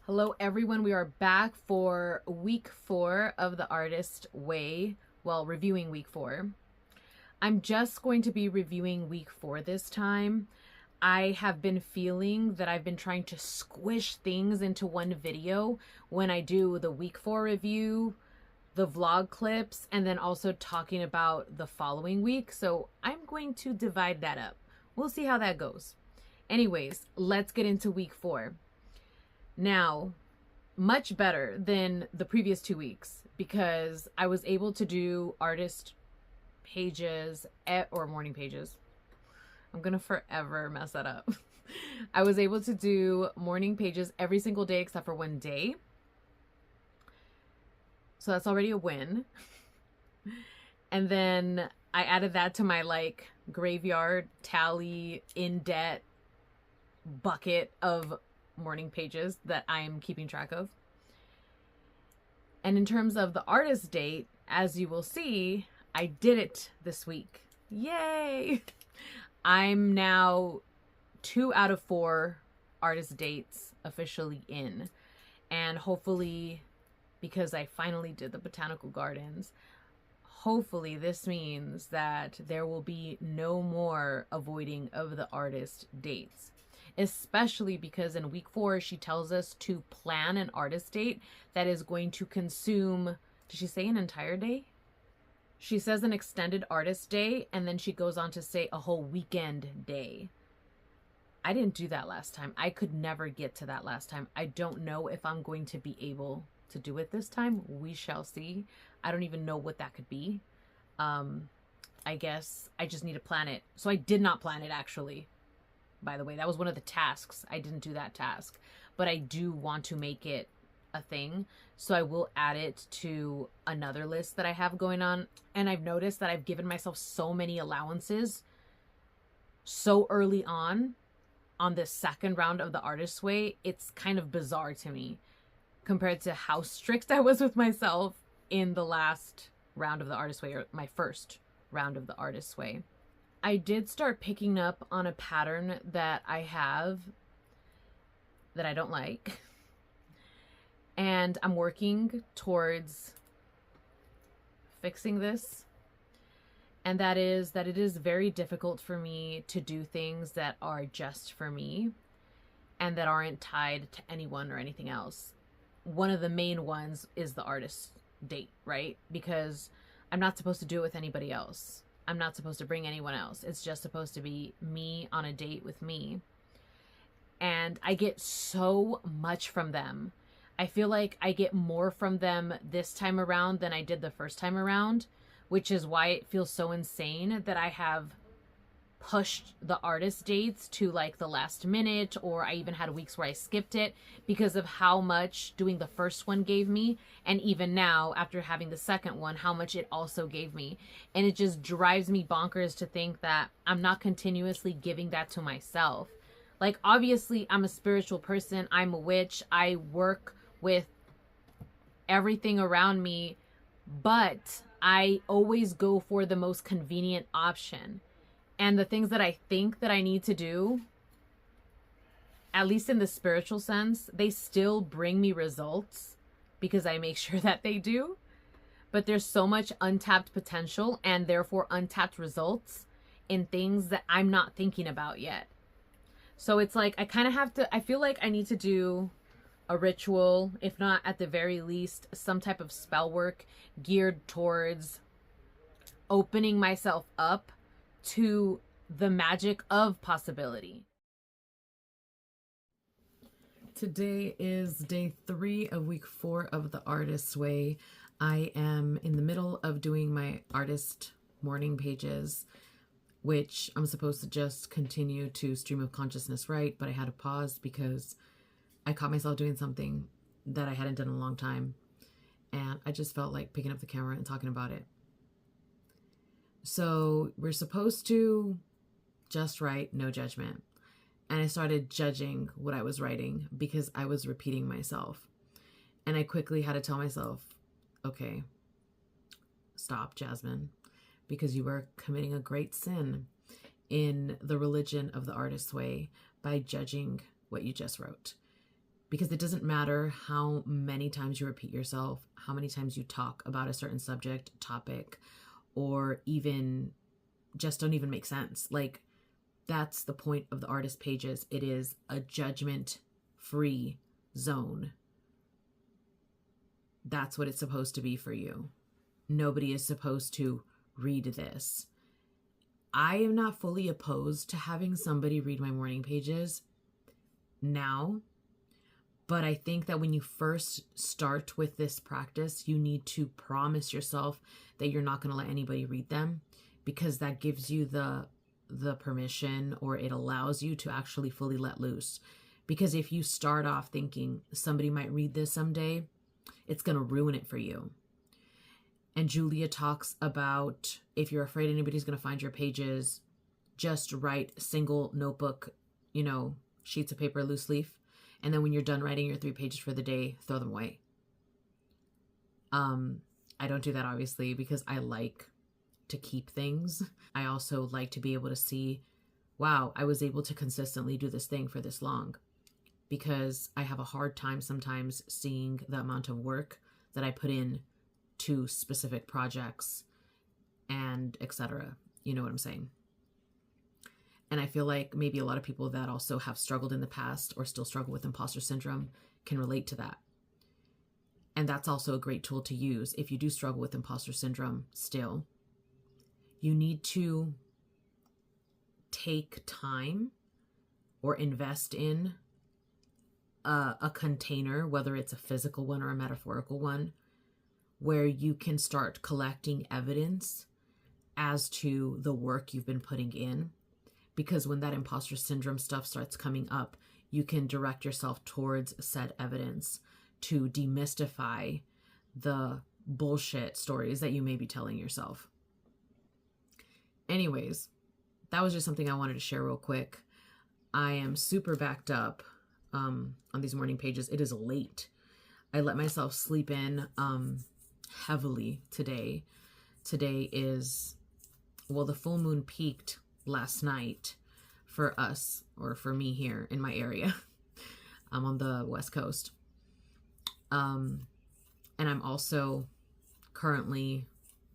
Hello, everyone. We are back for week 4 of The Artist Way. Well, reviewing week 4. I'm just going to be reviewing week 4 this time. I have been feeling that I've been trying to squish things into one video when I do the week 4 review, the vlog clips, and then also talking about the following week. So I'm going to divide that up. We'll see how that goes. Anyways, let's get into week 4. Now, much better than the previous 2 weeks because I was able to do artist pages or morning pages. I'm gonna forever mess that up. I was able to do morning pages every single day except for one day. So that's already a win. And then I added that to my graveyard tally in debt bucket of morning pages that I'm keeping track of. And in terms of the artist date, as you will see, I did it this week. Yay! I'm now 2 out of 4 artist dates officially in. And hopefully, because I finally did the botanical gardens, hopefully this means that there will be no more avoiding of the artist dates. Especially because in week 4, she tells us to plan an artist date that is going to consume, did she say an entire day? She says an extended artist day, and then she goes on to say a whole weekend day. I didn't do that last time. I could never get to that last time. I don't know if I'm going to be able to do it this time. We shall see. I don't even know what that could be. I guess I just need to plan it. So I did not plan it, actually. By the way, that was one of the tasks. I didn't do that task, but I do want to make it a thing. So I will add it to another list that I have going on. And I've noticed that I've given myself so many allowances so early on this second round of the Artist's Way. It's kind of bizarre to me compared to how strict I was with myself in the last round of the Artist's Way, or my first round of the Artist's Way. I did start picking up on a pattern that I have that I don't like. And I'm working towards fixing this. And that is that it is very difficult for me to do things that are just for me and that aren't tied to anyone or anything else. One of the main ones is the artist date, right? Because I'm not supposed to do it with anybody else. I'm not supposed to bring anyone else. It's just supposed to be me on a date with me. And I get so much from them. I feel like I get more from them this time around than I did the first time around, which is why it feels so insane that I have pushed the artist dates to the last minute, or I even had weeks where I skipped it because of how much doing the first one gave me, and even now after having the second one, how much it also gave me. And it just drives me bonkers to think that I'm not continuously giving that to myself. Obviously I'm a spiritual person, I'm a witch, I work with everything around me, but I always go for the most convenient option. And the things that I think that I need to do, at least in the spiritual sense, they still bring me results because I make sure that they do. But there's so much untapped potential and therefore untapped results in things that I'm not thinking about yet. So it's I kind of have to, I feel like I need to do a ritual, if not at the very least, some type of spell work geared towards opening myself up to the magic of possibility. Today is day 3 of week 4 of the Artist's Way. I am in the middle of doing my artist morning pages, which I'm supposed to just continue to stream of consciousness write, but I had to pause because I caught myself doing something that I hadn't done in a long time, and I just felt like picking up the camera and talking about it. So we're supposed to just write, no judgment. And I started judging what I was writing because I was repeating myself. And I quickly had to tell myself, okay, stop, Jasmine, because you are committing a great sin in the religion of the Artist's Way by judging what you just wrote. Because it doesn't matter how many times you repeat yourself, how many times you talk about a certain subject, topic, or even just don't even make sense. Like, that's the point of the artist pages. It is a judgment-free zone. That's what it's supposed to be for you. Nobody is supposed to read this. I am not fully opposed to having somebody read my morning pages now, but I think that when you first start with this practice, you need to promise yourself that you're not going to let anybody read them, because that gives you the permission, or it allows you to actually fully let loose. Because if you start off thinking somebody might read this someday, it's going to ruin it for you. And Julia talks about, if you're afraid anybody's going to find your pages, just write single notebook, sheets of paper, loose leaf. And then when you're done writing your 3 pages for the day, throw them away. I don't do that, obviously, because I like to keep things. I also like to be able to see, wow, I was able to consistently do this thing for this long, because I have a hard time sometimes seeing the amount of work that I put in to specific projects and etc. You know what I'm saying? And I feel like maybe a lot of people that also have struggled in the past or still struggle with imposter syndrome can relate to that. And that's also a great tool to use if you do struggle with imposter syndrome still. You need to take time or invest in a container, whether it's a physical one or a metaphorical one, where you can start collecting evidence as to the work you've been putting in. Because when that imposter syndrome stuff starts coming up, you can direct yourself towards said evidence to demystify the bullshit stories that you may be telling yourself. Anyways, that was just something I wanted to share real quick. I am super backed up on these morning pages. It is late. I let myself sleep in heavily today. Today is, well, the full moon peaked last night for us, or for me here in my area. I'm on the West Coast. And I'm also currently,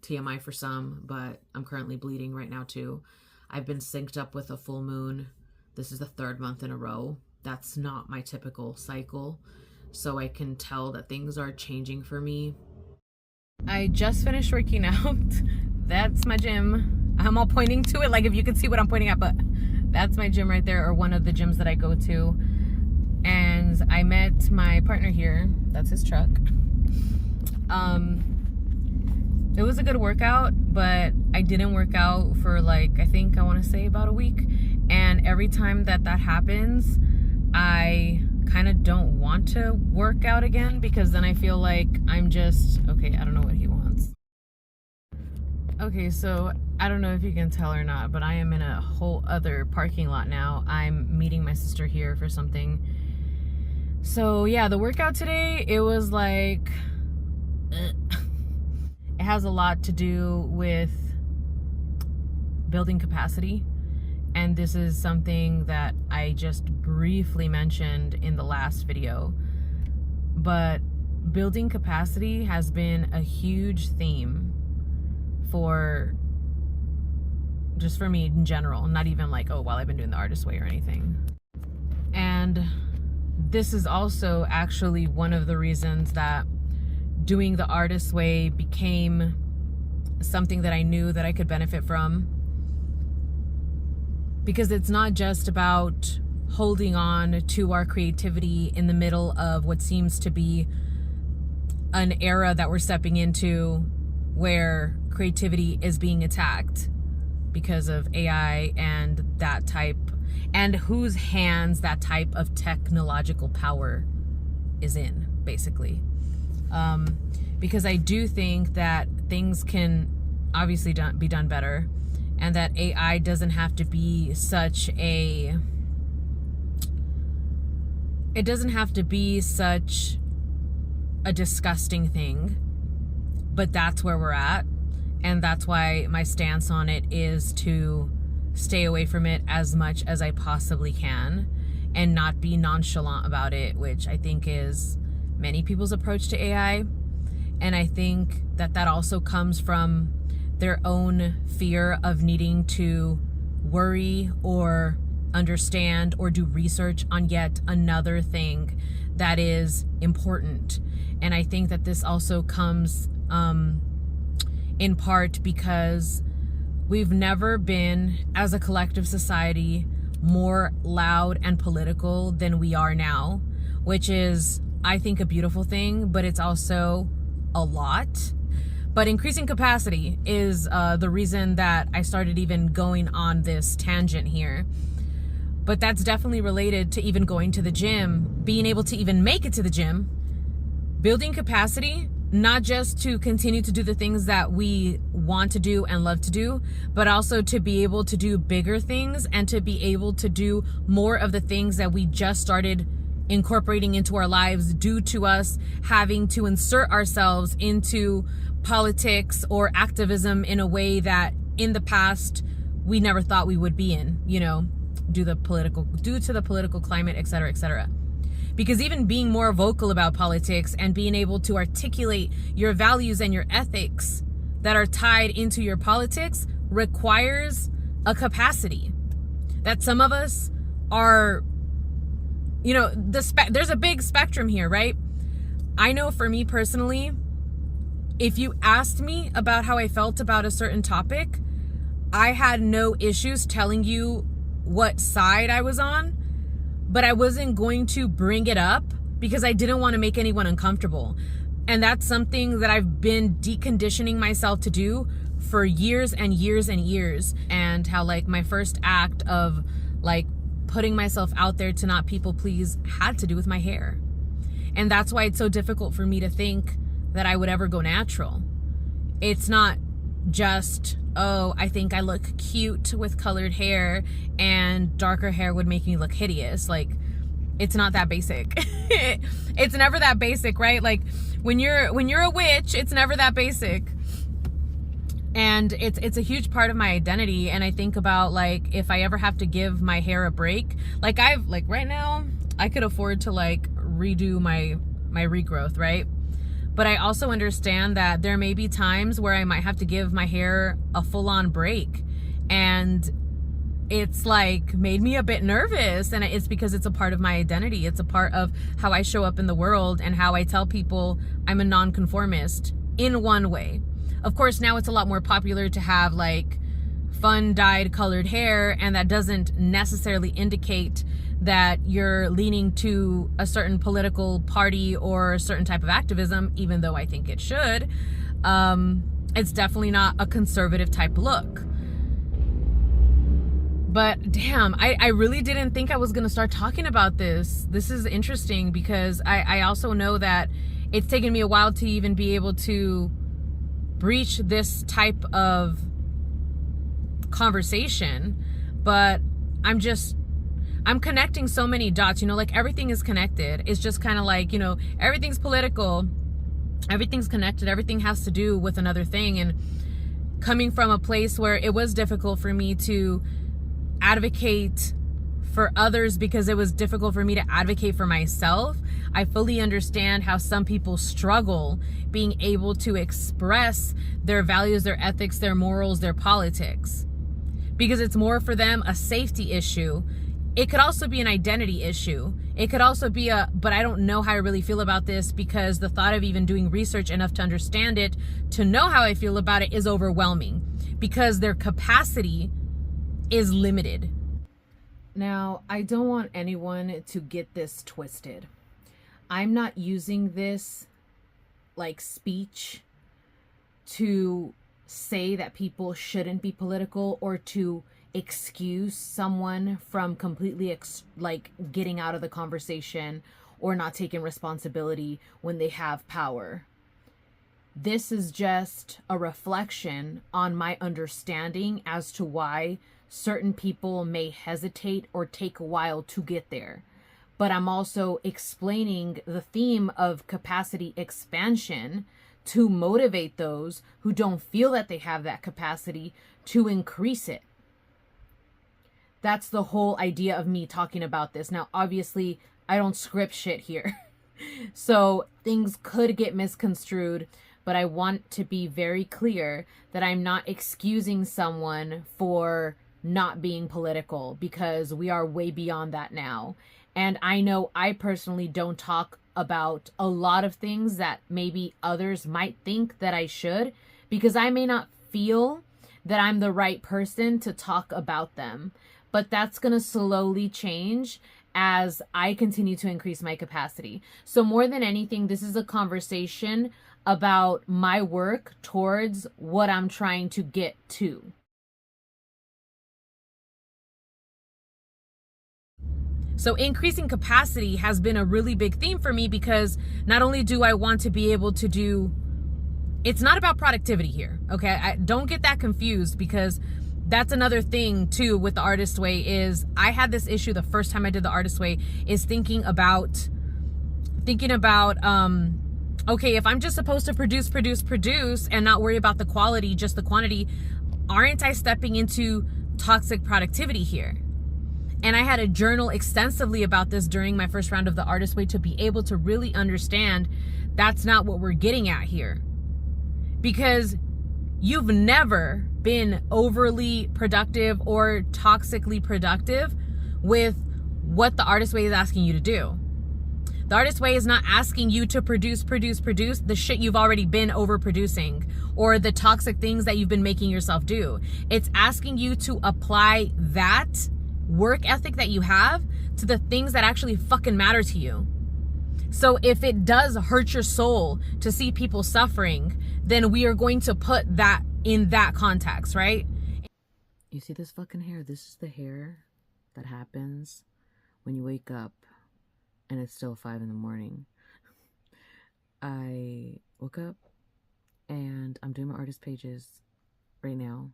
TMI for some, but I'm currently bleeding right now too. I've been synced up with a full moon. This is the 3rd month in a row. That's not my typical cycle. So I can tell that things are changing for me. I just finished working out. That's my gym. I'm all pointing to it, like if you can see what I'm pointing at, but that's my gym right there, or one of the gyms that I go to. And I met my partner here. That's his truck. It was a good workout, but I didn't work out for I want to say about a week. And every time that happens, I kind of don't want to work out again, because then I feel like I'm just, okay, I don't know what he wants. Okay, so I don't know if you can tell or not, but I am in a whole other parking lot now. I'm meeting my sister here for something. So yeah, the workout today, it was like, it has a lot to do with building capacity. And this is something that I just briefly mentioned in the last video. But building capacity has been a huge theme for me in general. Not even while I've been doing the artist way or anything. And this is also actually one of the reasons that doing the artist way became something that I knew that I could benefit from. Because it's not just about holding on to our creativity in the middle of what seems to be an era that we're stepping into where creativity is being attacked because of AI and that type, and whose hands that type of technological power is in, basically. Because I do think that things can obviously be done better, and that AI doesn't have to be such a disgusting thing, but that's where we're at. And that's why my stance on it is to stay away from it as much as I possibly can, and not be nonchalant about it, which I think is many people's approach to AI. And I think that that also comes from their own fear of needing to worry or understand or do research on yet another thing that is important. And I think that this also comes in part because we've never been, as a collective society, more loud and political than we are now, which is, I think, a beautiful thing, but it's also a lot. But increasing capacity is the reason that I started even going on this tangent here. But that's definitely related to even going to the gym, being able to even make it to the gym, building capacity, not just to continue to do the things that we want to do and love to do, but also to be able to do bigger things and to be able to do more of the things that we just started incorporating into our lives due to us having to insert ourselves into politics or activism in a way that in the past we never thought we would be in, you know, due to the political climate, et cetera, et cetera. Because even being more vocal about politics and being able to articulate your values and your ethics that are tied into your politics requires a capacity that some of us are, you know, there's a big spectrum here, right? I know for me personally, if you asked me about how I felt about a certain topic, I had no issues telling you what side I was on, but I wasn't going to bring it up because I didn't want to make anyone uncomfortable. And that's something that I've been deconditioning myself to do for years and years and years. And how like my first act of like putting myself out there to not people please had to do with my hair. And that's why it's so difficult for me to think that I would ever go natural. It's not just, oh, I think I look cute with colored hair and darker hair would make me look hideous. Like, it's not that basic. It's never that basic, right? Like when you're a witch, it's never that basic. And it's a huge part of my identity. And I think about like, if I ever have to give my hair a break, like right now I could afford to like redo my regrowth, right? But I also understand that there may be times where I might have to give my hair a full-on break. And it's like made me a bit nervous. And it's because it's a part of my identity. It's a part of how I show up in the world and how I tell people I'm a nonconformist in one way. Of course, now it's a lot more popular to have like fun dyed colored hair, and that doesn't necessarily indicate that you're leaning to a certain political party or a certain type of activism, even though I think it should. It's definitely not a conservative type look. But damn, I really didn't think I was going to start talking about this. This is interesting because I also know that it's taken me a while to even be able to breach this type of conversation. But I'm connecting so many dots, you know, like everything is connected. It's just kind of like, you know, everything's political, everything's connected, everything has to do with another thing. And coming from a place where it was difficult for me to advocate for others because it was difficult for me to advocate for myself, I fully understand how some people struggle being able to express their values, their ethics, their morals, their politics, because it's more for them a safety issue. It could also be an identity issue. It could also be but I don't know how I really feel about this, because the thought of even doing research enough to understand it, to know how I feel about it, is overwhelming because their capacity is limited. Now, I don't want anyone to get this twisted. I'm not using this like speech to say that people shouldn't be political or to excuse someone from completely getting out of the conversation or not taking responsibility when they have power. This is just a reflection on my understanding as to why certain people may hesitate or take a while to get there. But I'm also explaining the theme of capacity expansion to motivate those who don't feel that they have that capacity to increase it. That's the whole idea of me talking about this. Now, obviously, I don't script shit here. So things could get misconstrued, but I want to be very clear that I'm not excusing someone for not being political, because we are way beyond that now. And I know I personally don't talk about a lot of things that maybe others might think that I should, because I may not feel that I'm the right person to talk about them. But that's going to slowly change as I continue to increase my capacity. So more than anything, this is a conversation about my work towards what I'm trying to get to. So increasing capacity has been a really big theme for me, because not only do I want to be able to do, it's not about productivity here, okay? I don't get that confused, because that's another thing too with the Artist Way. Is I had this issue the first time I did the Artist Way, is thinking about okay, if I'm just supposed to produce and not worry about the quality, just the quantity, aren't I stepping into toxic productivity here? And I had to journal extensively about this during my first round of the Artist Way to be able to really understand that's not what we're getting at here. Because you've never been overly productive or toxically productive with what the Artist Way is asking you to do. The Artist Way is not asking you to produce the shit you've already been overproducing, or the toxic things that you've been making yourself do. It's asking you to apply that work ethic that you have to the things that actually fucking matter to you. So if it does hurt your soul to see people suffering, then we are going to put that in that context, right? You see this fucking hair? This is the hair that happens when you wake up and it's still 5 a.m. I woke up and I'm doing my artist pages right now.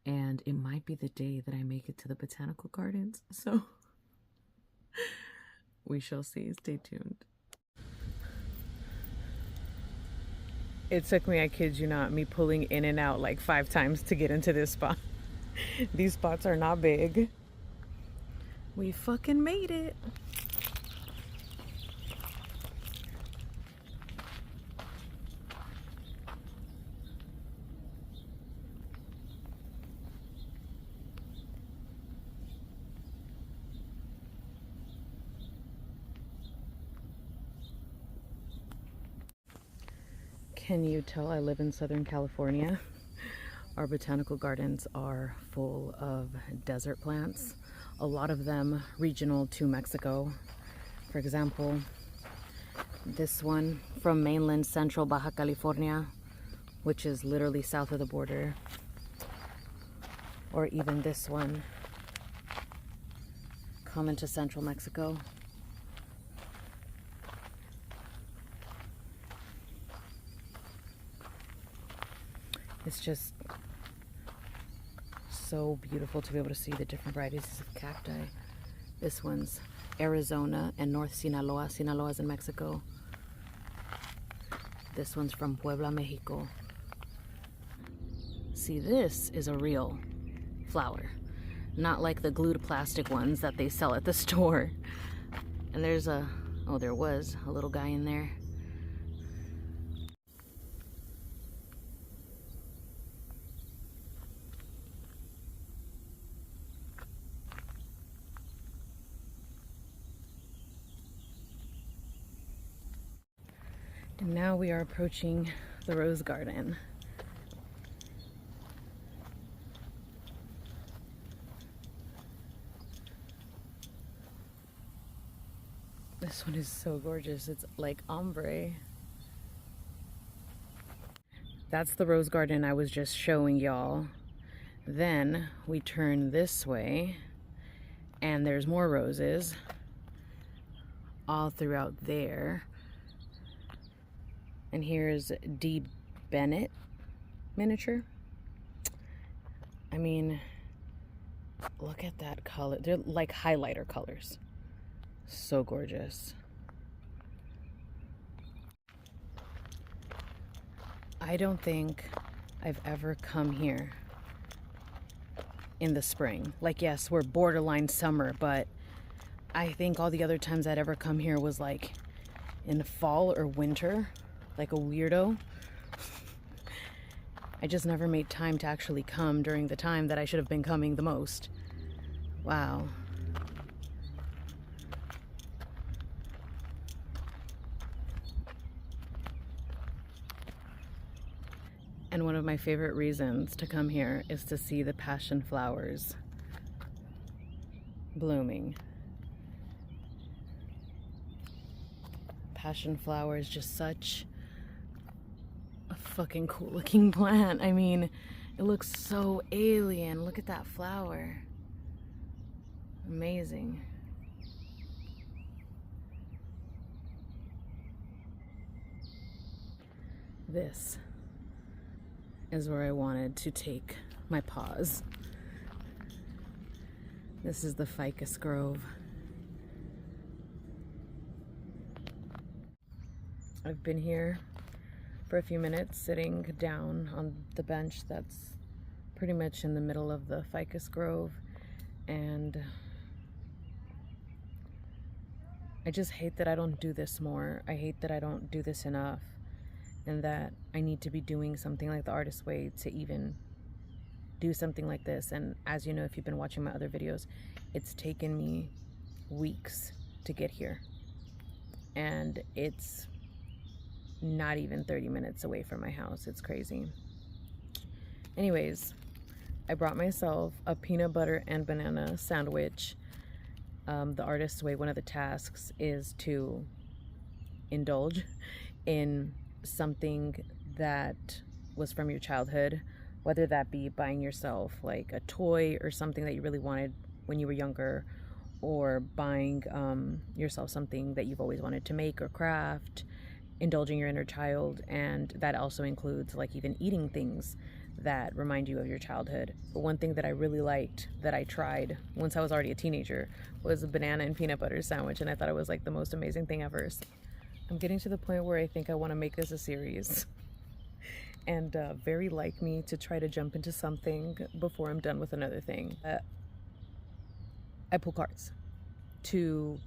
And it might be the day that I make it to the botanical gardens. So we shall see. Stay tuned. It took me, I kid you not, me pulling in and out like 5 times to get into this spot. These spots are not big. We fucking made it. Can you tell I live in Southern California? Our botanical gardens are full of desert plants, a lot of them regional to Mexico. For example, this one from mainland central Baja California, which is literally south of the border. Or even this one, common to central Mexico. It's just so beautiful to be able to see the different varieties of cacti. This one's Arizona and North Sinaloa. Sinaloa's in Mexico. This one's from Puebla, Mexico. See, this is a real flower, not like the glued plastic ones that they sell at the store. And there's there was a little guy in there. And now we are approaching the rose garden. This one is so gorgeous. It's like ombre. That's the rose garden I was just showing y'all. Then we turn this way and there's more roses all throughout there. And here's D. Bennett miniature. I mean, look at that color. They're like highlighter colors. So gorgeous. I don't think I've ever come here in the spring. Like, yes, we're borderline summer, but I think all the other times I'd ever come here was like in fall or winter, like a weirdo. I just never made time to actually come during the time that I should have been coming the most. Wow. And one of my favorite reasons to come here is to see the passion flowers blooming. Passion flower is just such a fucking cool looking plant. I mean, it looks so alien. Look at that flower. Amazing. This is where I wanted to take my pause. This is the Ficus Grove. I've been here for a few minutes sitting down on the bench that's pretty much in the middle of the Ficus Grove, and I just hate that I don't do this more. I hate that I don't do this enough, and that I need to be doing something like the Artist Way to even do something like this. And as you know, if you've been watching my other videos, it's taken me weeks to get here, and it's not even 30 minutes away from my house. It's crazy. Anyways, I brought myself a peanut butter and banana sandwich. The Artist's Way, one of the tasks is to indulge in something that was from your childhood, whether that be buying yourself like a toy or something that you really wanted when you were younger, or buying yourself something that you've always wanted to make or craft, indulging your inner child. And that also includes like even eating things that remind you of your childhood. But one thing that I really liked that I tried once I was already a teenager was a banana and peanut butter sandwich, and I thought it was like the most amazing thing ever. I'm getting to the point where I think I want to make this a series, and very like me to try to jump into something before I'm done with another thing. I pull cards to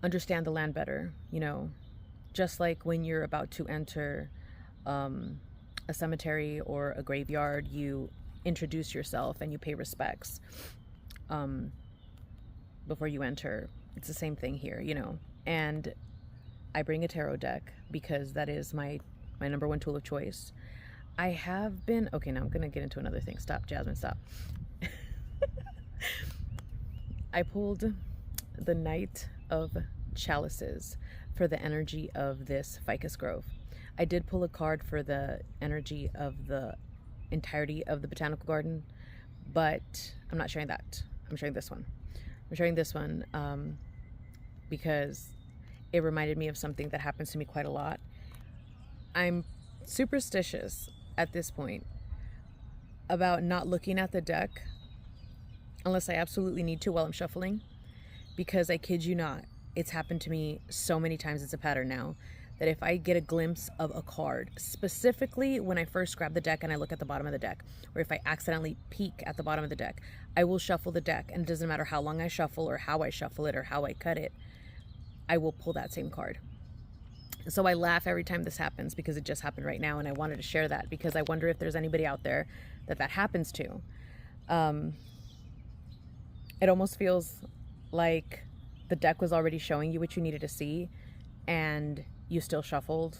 understand the land better, you know, just like when you're about to enter a cemetery or a graveyard, you introduce yourself and you pay respects before you enter. It's the same thing here, you know. And I bring a tarot deck because that is my number one tool of choice. I have been, okay, now I'm gonna get into another thing. Stop, Jasmine, stop. I pulled the Knight of Chalices for the energy of this Ficus Grove. I did pull a card for the energy of the entirety of the botanical garden, but I'm not sharing that. I'm sharing this one. I'm sharing this one because it reminded me of something that happens to me quite a lot. I'm superstitious at this point about not looking at the deck unless I absolutely need to while I'm shuffling, because I kid you not, it's happened to me so many times, it's a pattern now, that if I get a glimpse of a card, specifically when I first grab the deck and I look at the bottom of the deck, or if I accidentally peek at the bottom of the deck, I will shuffle the deck, and it doesn't matter how long I shuffle or how I shuffle it or how I cut it, I will pull that same card. So I laugh every time this happens because it just happened right now, and I wanted to share that because I wonder if there's anybody out there that happens to. It almost feels like the deck was already showing you what you needed to see, and you still shuffled,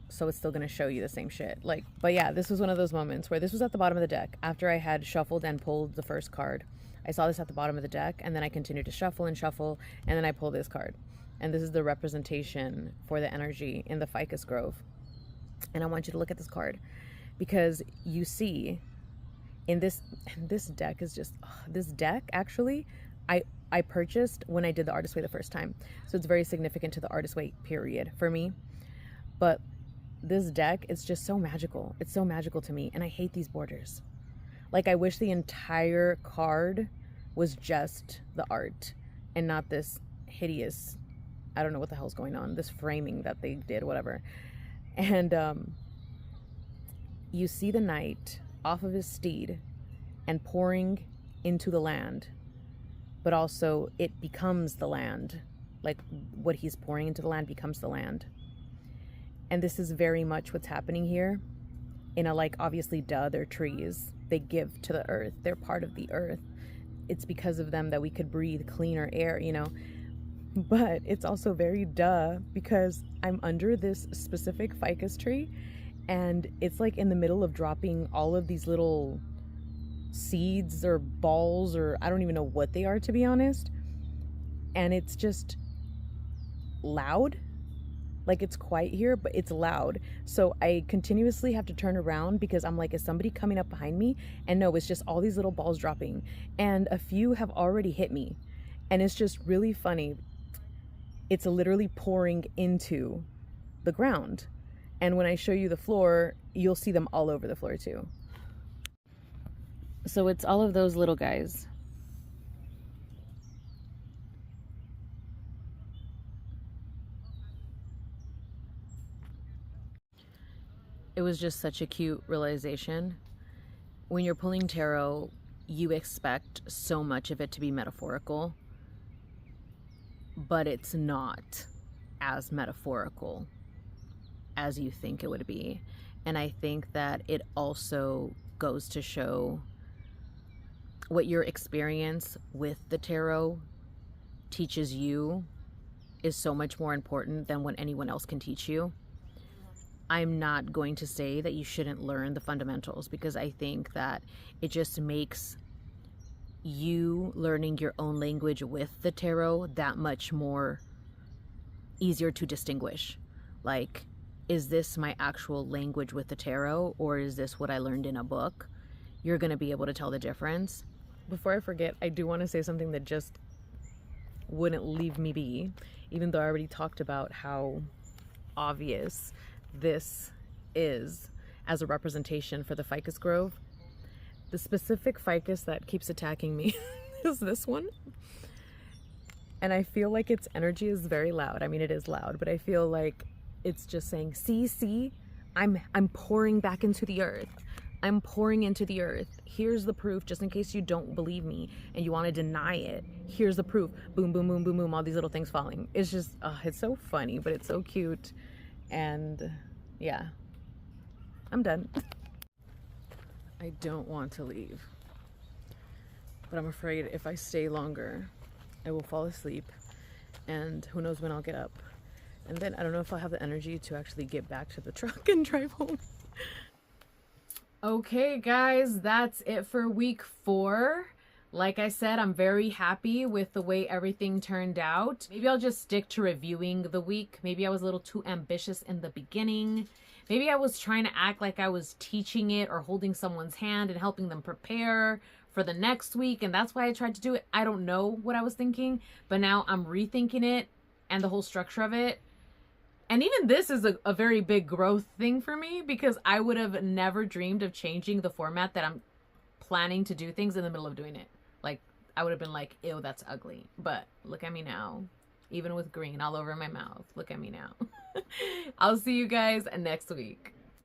so it's still going to show you the same shit. Like, but yeah, this was one of those moments where this was at the bottom of the deck. After I had shuffled and pulled the first card, I saw this at the bottom of the deck, and then I continued to shuffle and shuffle, and then I pulled this card. And this is the representation for the energy in the Ficus Grove. And I want you to look at this card, because you see in this deck is just, this deck actually, I purchased when I did the Artist Way the first time. So it's very significant to the Artist Way period for me. But this deck, it's just so magical. It's so magical to me. And I hate these borders. Like, I wish the entire card was just the art and not this hideous, I don't know what the hell's going on, this framing that they did, whatever. And you see the knight off of his steed and pouring into the land, but also it becomes the land. Like what he's pouring into the land becomes the land. And this is very much what's happening here. In a, like, obviously, duh, they're trees. They give to the earth. They're part of the earth. It's because of them that we could breathe cleaner air, you know. But it's also very duh because I'm under this specific ficus tree, and it's like in the middle of dropping all of these little seeds or balls, or I don't even know what they are, to be honest. And it's just loud. Like, it's quiet here, but it's loud. So I continuously have to turn around because I'm like, is somebody coming up behind me? And no, it's just all these little balls dropping. And a few have already hit me. And it's just really funny. It's literally pouring into the ground. And when I show you the floor, you'll see them all over the floor too. So it's all of those little guys. It was just such a cute realization. When you're pulling tarot, you expect so much of it to be metaphorical, but it's not as metaphorical as you think it would be. And I think that it also goes to show what your experience with the tarot teaches you is so much more important than what anyone else can teach you. I'm not going to say that you shouldn't learn the fundamentals, because I think that it just makes you learning your own language with the tarot that much more easier to distinguish. Like, is this my actual language with the tarot, or is this what I learned in a book? You're going to be able to tell the difference. Before I forget, I do want to say something that just wouldn't leave me be, even though I already talked about how obvious this is as a representation for the ficus grove. The specific ficus that keeps attacking me is this one. And I feel like its energy is very loud. I mean, it is loud, but I feel like it's just saying, see, I'm pouring back into the earth. I'm pouring into the earth. Here's the proof, just in case you don't believe me and you want to deny it. Here's the proof. Boom, boom, boom, boom, boom. All these little things falling. It's just, it's so funny, but it's so cute. And yeah, I'm done. I don't want to leave, but I'm afraid if I stay longer, I will fall asleep, and who knows when I'll get up. And then I don't know if I'll have the energy to actually get back to the truck and drive home. Okay, guys, that's it for week 4. Like I said, I'm very happy with the way everything turned out. Maybe I'll just stick to reviewing the week. Maybe I was a little too ambitious in the beginning. Maybe I was trying to act like I was teaching it or holding someone's hand and helping them prepare for the next week, and that's why I tried to do it. I don't know what I was thinking, but now I'm rethinking it and the whole structure of it. And even this is a very big growth thing for me, because I would have never dreamed of changing the format that I'm planning to do things in the middle of doing it. Like, I would have been like, ew, that's ugly. But look at me now. Even with green all over my mouth. Look at me now. I'll see you guys next week.